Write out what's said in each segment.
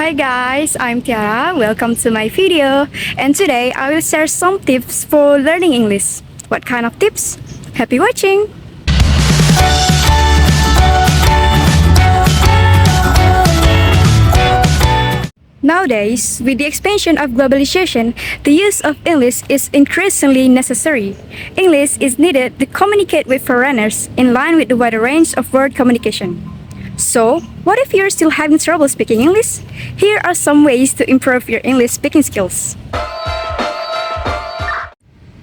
Hi guys, I'm Tiara. Welcome to my video. And today I will share some tips for learning English. What kind of tips? Happy watching! Nowadays, with the expansion of globalization, the use of English is increasingly necessary. English is needed to communicate with foreigners in line with the wider range of world communication. So, what if you're still having trouble speaking English? Here are some ways to improve your English speaking skills.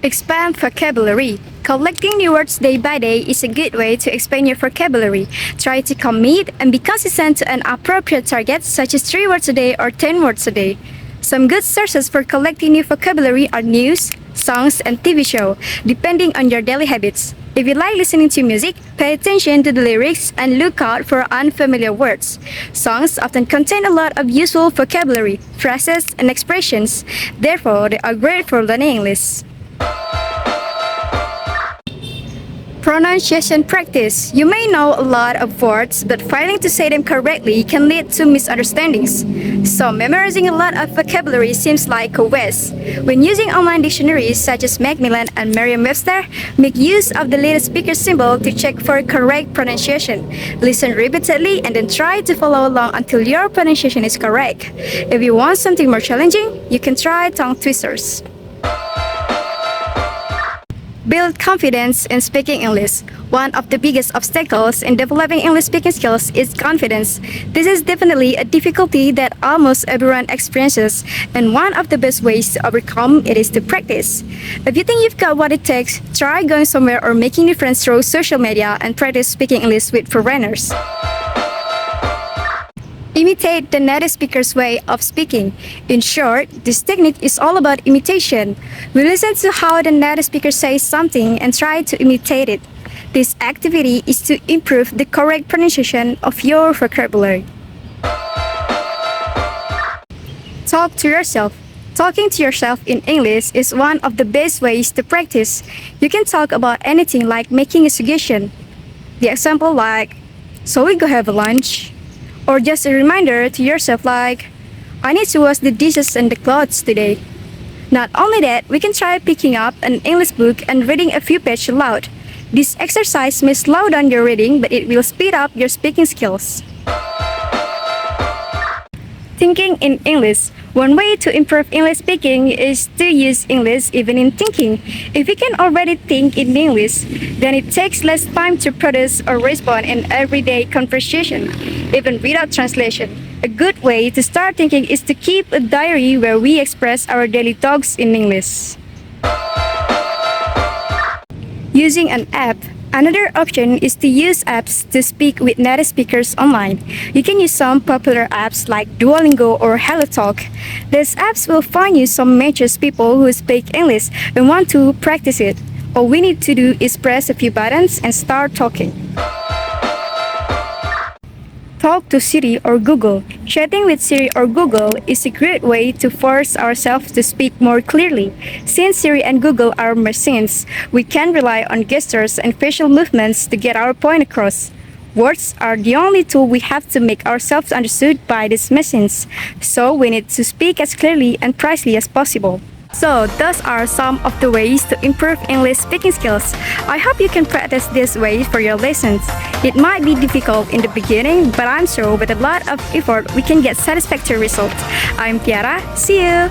Expand vocabulary. Collecting new words day by day is a good way to expand your vocabulary. Try to commit and be consistent to an appropriate target such as 3 words a day or 10 words a day. Some good sources for collecting new vocabulary are news, songs, and TV shows, depending on your daily habits. If you like listening to music, pay attention to the lyrics and look out for unfamiliar words. Songs often contain a lot of useful vocabulary, phrases, and expressions. Therefore, they are great for learning English. Pronunciation practice. You may know a lot of words, but failing to say them correctly can lead to misunderstandings. So, memorizing a lot of vocabulary seems like a waste. When using online dictionaries such as Macmillan and Merriam-Webster, make use of the little speaker symbol to check for correct pronunciation. Listen repeatedly and then try to follow along until your pronunciation is correct. If you want something more challenging, you can try tongue twisters. Build confidence in speaking English. One of the biggest obstacles in developing English speaking skills is confidence. This is definitely a difficulty that almost everyone experiences, and one of the best ways to overcome it is to practice. If you think you've got what it takes, try going somewhere or making new friends through social media and practice speaking English with foreigners. Imitate the native speaker's way of speaking. In short, this technique is all about imitation. We listen to how the native speaker says something and try to imitate it. This activity is to improve the correct pronunciation of your vocabulary. Talk to yourself. Talking to yourself in English is one of the best ways to practice. You can talk about anything like making a suggestion. The example like, "So we go have a lunch?" Or just a reminder to yourself like, "I need to wash the dishes and the clothes today." Not only that, we can try picking up an English book and reading a few pages aloud. This exercise may slow down your reading, but it will speed up your speaking skills. Thinking in English. One way to improve English speaking is to use English even in thinking. If you can already think in English, then it takes less time to produce or respond in everyday conversation, even without translation. A good way to start thinking is to keep a diary where we express our daily thoughts in English. Using an app. Another option is to use apps to speak with native speakers online. You can use some popular apps like Duolingo or HelloTalk. These apps will find you some matches people who speak English and want to practice it. All we need to do is press a few buttons and start talking. Talk to Siri or Google. Chatting with Siri or Google is a great way to force ourselves to speak more clearly. Since Siri and Google are machines, we can rely on gestures and facial movements to get our point across. Words are the only tool we have to make ourselves understood by these machines, so we need to speak as clearly and precisely as possible. So, those are some of the ways to improve English speaking skills. I hope you can practice this way for your lessons. It might be difficult in the beginning, but I'm sure with a lot of effort we can get satisfactory results. I'm Tiara. See you!